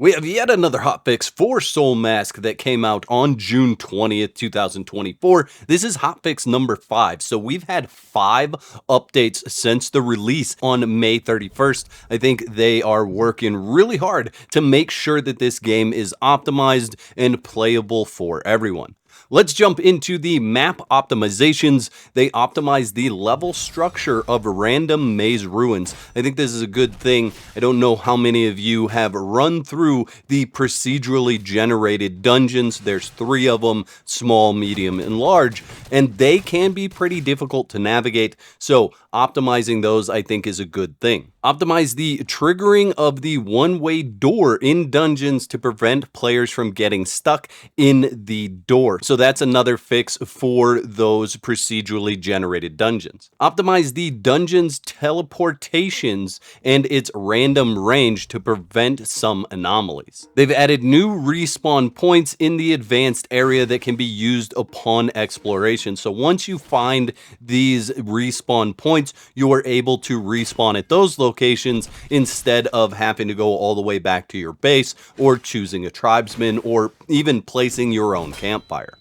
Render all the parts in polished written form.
We have yet another hotfix for Soulmask that came out on June 20th, 2024. This is hotfix number 5. So we've had 5 updates since the release on May 31st. I think they are working really hard to make sure that this game is optimized and playable for everyone. Let's jump into the map optimizations. They optimize the level structure of random maze ruins. I think this is a good thing. I don't know how many of you have run through the procedurally generated dungeons. There's 3 of them, small, medium, and large, and they can be pretty difficult to navigate. So optimizing those, I think, is a good thing. Optimize the triggering of the one-way door in dungeons to prevent players from getting stuck in the door. So that's another fix for those procedurally generated dungeons. Optimize the dungeon's teleportations and its random range to prevent some anomalies. They've added new respawn points in the advanced area that can be used upon exploration. So once you find these respawn points, you are able to respawn at those locations instead of having to go all the way back to your base or choosing a tribesman or even placing your own campfire.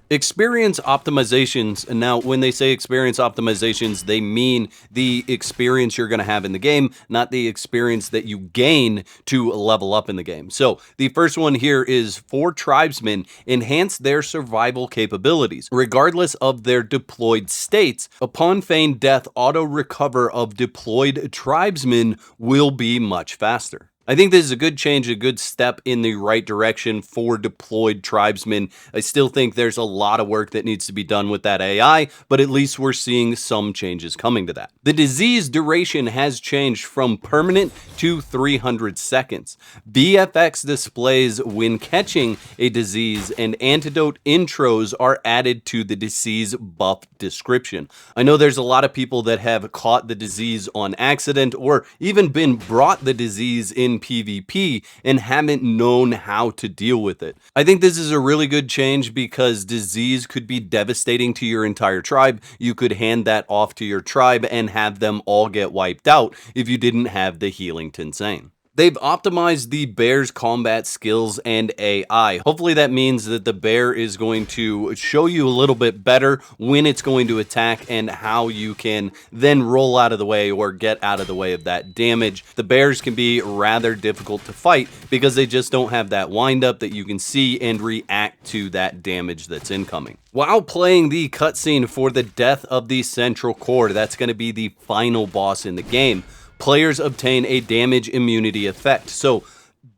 Experience optimizations, and now when they say experience optimizations, they mean the experience you're going to have in the game, not the experience that you gain to level up in the game. So the first one here is for tribesmen, enhance their survival capabilities. Regardless of their deployed states, upon feigned death, auto recover of deployed tribesmen will be much faster. I think this is a good change, a good step in the right direction for deployed tribesmen. I still think there's a lot of work that needs to be done with that AI, but at least we're seeing some changes coming to that. The disease duration has changed from permanent to 300 seconds. VFX displays when catching a disease and antidote intros are added to the disease buff description. I know there's a lot of people that have caught the disease on accident or even been brought the disease in PvP and haven't known how to deal with it. I think this is a really good change because disease could be devastating to your entire tribe. You could hand that off to your tribe and have them all get wiped out if you didn't have the healing Tinsane. They've optimized the bear's combat skills and AI. Hopefully that means that the bear is going to show you a little bit better when it's going to attack and how you can then roll out of the way or get out of the way of that damage. The bears can be rather difficult to fight because they just don't have that windup that you can see and react to that damage that's incoming. While playing the cutscene for the death of the central core, that's going to be the final boss in the game, players obtain a damage immunity effect. So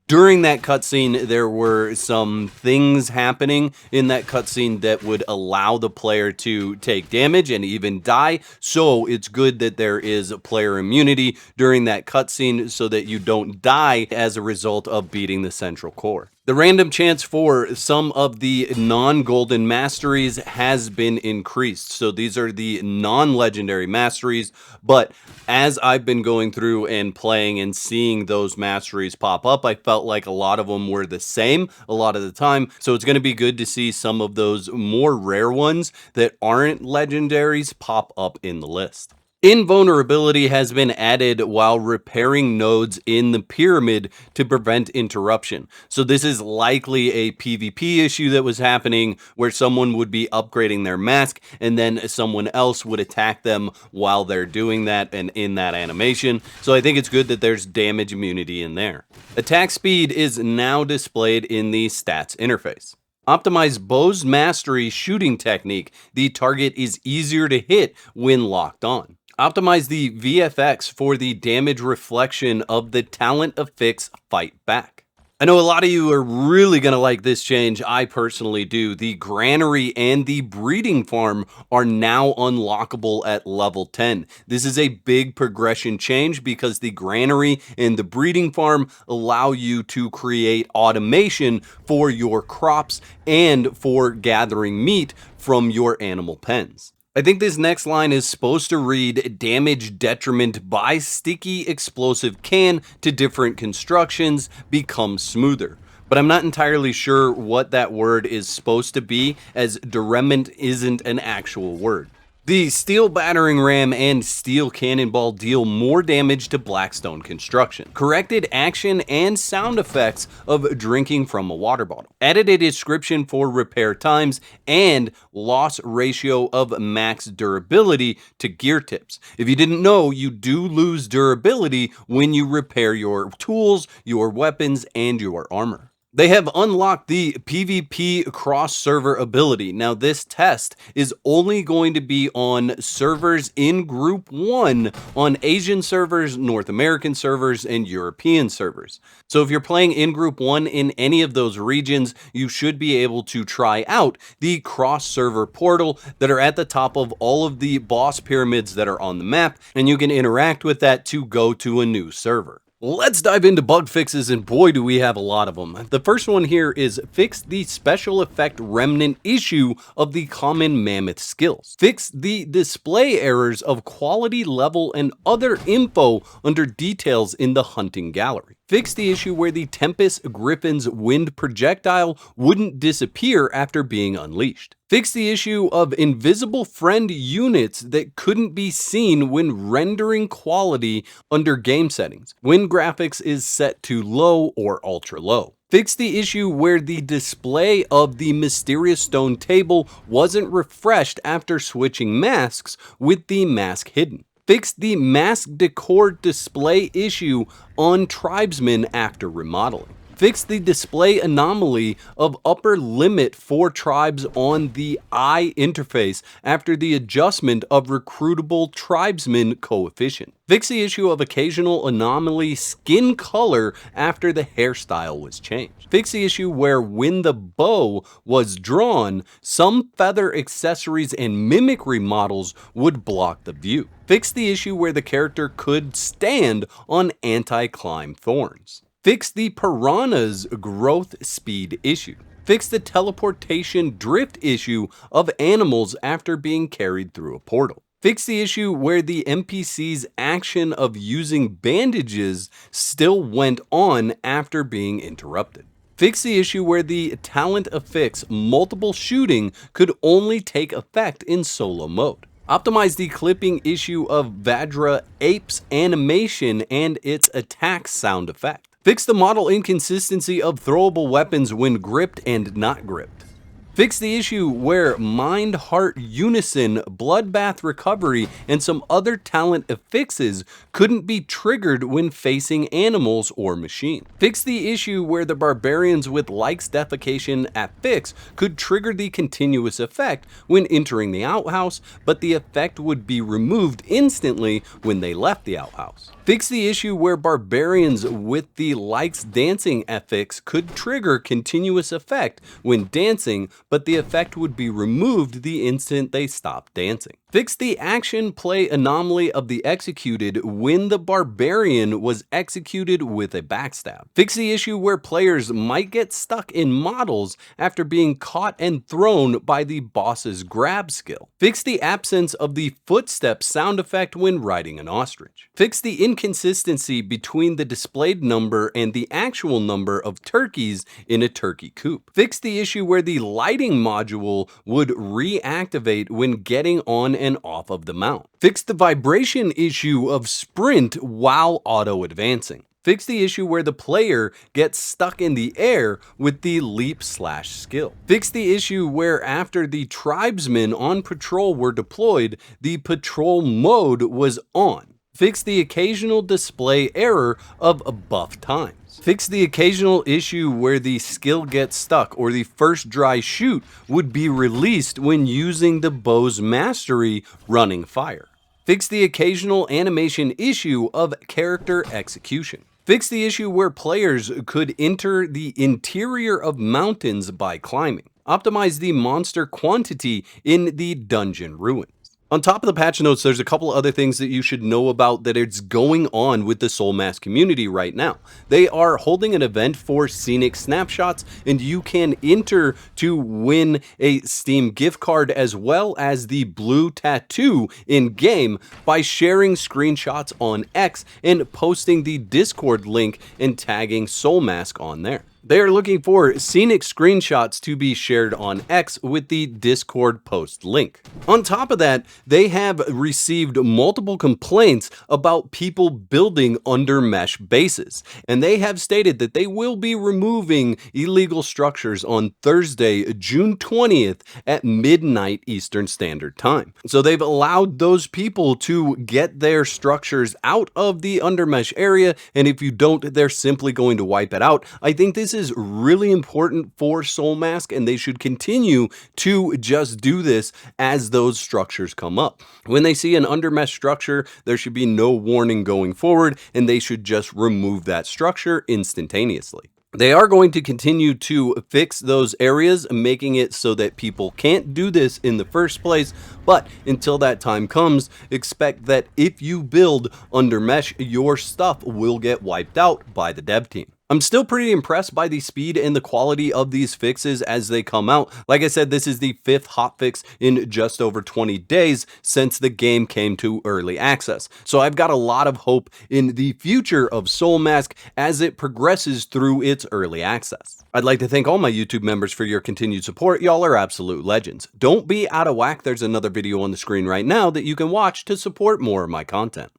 during that cutscene, there were some things happening in that cutscene that would allow the player to take damage and even die. So it's good that there is player immunity during that cutscene so that you don't die as a result of beating the central core. The random chance for some of the non-golden masteries has been increased. So these are the non-legendary masteries, but as I've been going through and playing and seeing those masteries pop up, I felt like a lot of them were the same a lot of the time. So it's going to be good to see some of those more rare ones that aren't legendaries pop up in the list. Invulnerability has been added while repairing nodes in the pyramid to prevent interruption. So this is likely a PvP issue that was happening where someone would be upgrading their mask and then someone else would attack them while they're doing that and in that animation. So I think it's good that there's damage immunity in there. Attack speed is now displayed in the stats interface. Optimize Bow's Mastery shooting technique. The target is easier to hit when locked on. Optimize the VFX for the damage reflection of the talent affix Fight Back. I know a lot of you are really going to like this change. I personally do. The granary and the breeding farm are now unlockable at level 10. This is a big progression change because the granary and the breeding farm allow you to create automation for your crops and for gathering meat from your animal pens. I think this next line is supposed to read damage detriment by sticky explosive can to different constructions becomes smoother. But I'm not entirely sure what that word is supposed to be, as derailment isn't an actual word. The steel battering ram and steel cannonball deal more damage to Blackstone construction. Corrected action and sound effects of drinking from a water bottle. Added a description for repair times and loss ratio of max durability to gear tips. If you didn't know, you do lose durability when you repair your tools, your weapons, and your armor. They have unlocked the PvP cross-server ability. Now, this test is only going to be on servers in Group 1, on Asian servers, North American servers, and European servers. So if you're playing in Group 1 in any of those regions, you should be able to try out the cross-server portal that are at the top of all of the boss pyramids that are on the map, and you can interact with that to go to a new server. Let's dive into bug fixes, and boy do we have a lot of them. The first one here is fix the special effect remnant issue of the common mammoth skills. Fix the display errors of quality level and other info under details in the hunting gallery. Fix the issue where the Tempest Griffin's wind projectile wouldn't disappear after being unleashed. Fix the issue of invisible friend units that couldn't be seen when rendering quality under game settings, when graphics is set to low or ultra low. Fix the issue where the display of the mysterious stone table wasn't refreshed after switching masks with the mask hidden. Fix the mask decor display issue on tribesmen after remodeling. Fix the display anomaly of upper limit for tribes on the eye interface after the adjustment of recruitable tribesman coefficient. Fix the issue of occasional anomaly skin color after the hairstyle was changed. Fix the issue where when the bow was drawn, some feather accessories and mimicry models would block the view. Fix the issue where the character could stand on anti-climb thorns. Fix the piranha's growth speed issue. Fix the teleportation drift issue of animals after being carried through a portal. Fix the issue where the NPC's action of using bandages still went on after being interrupted. Fix the issue where the talent affix multiple shooting could only take effect in solo mode. Optimize the clipping issue of Vajra Ape's animation and its attack sound effect. Fix the model inconsistency of throwable weapons when gripped and not gripped. Fix the issue where Mind Heart Unison, Bloodbath Recovery, and some other talent affixes couldn't be triggered when facing animals or machine. Fix the issue where the barbarians with Likes Defecation affix could trigger the continuous effect when entering the outhouse, but the effect would be removed instantly when they left the outhouse. Fix the issue where barbarians with the Likes Dancing affix could trigger continuous effect when dancing, but the effect would be removed the instant they stopped dancing. Fix the action play anomaly of the executed when the barbarian was executed with a backstab. Fix the issue where players might get stuck in models after being caught and thrown by the boss's grab skill. Fix the absence of the footstep sound effect when riding an ostrich. Fix the inconsistency between the displayed number and the actual number of turkeys in a turkey coop. Fix the issue where the lighting module would reactivate when getting on and off of the mount. Fix the vibration issue of sprint while auto advancing. Fix the issue where the player gets stuck in the air with the leap/skill. Fix the issue where after the tribesmen on patrol were deployed, the patrol mode was on. Fix the occasional display error of buff times. Fix the occasional issue where the skill gets stuck or the first dry shoot would be released when using the bow's mastery running fire. Fix the occasional animation issue of character execution. Fix the issue where players could enter the interior of mountains by climbing. Optimize the monster quantity in the dungeon ruins. On top of the patch notes, there's a couple other things that you should know about that is going on with the Soulmask community right now. They are holding an event for Scenic Snapshots, and you can enter to win a Steam gift card as well as the blue tattoo in-game by sharing screenshots on X and posting the Discord link and tagging Soulmask on there. They are looking for scenic screenshots to be shared on X with the Discord post link. On top of that, they have received multiple complaints about people building under mesh bases, and they have stated that they will be removing illegal structures on Thursday, June 20th at midnight Eastern Standard Time. So they've allowed those people to get their structures out of the undermesh area, and if you don't, they're simply going to wipe it out. I think this is really important for Soulmask, and they should continue to just do this as those structures come up. When they see an undermesh structure, there should be no warning going forward, and they should just remove that structure instantaneously. They are going to continue to fix those areas, making it so that people can't do this in the first place. But until that time comes, expect that if you build under mesh, your stuff will get wiped out by the dev team. I'm still pretty impressed by the speed and the quality of these fixes as they come out. Like I said, this is the 5th hotfix in just over 20 days since the game came to early access. So I've got a lot of hope in the future of Soulmask as it progresses through its early access. I'd like to thank all my YouTube members for your continued support. Y'all are absolute legends. Don't be out of whack. There's another video on the screen right now that you can watch to support more of my content.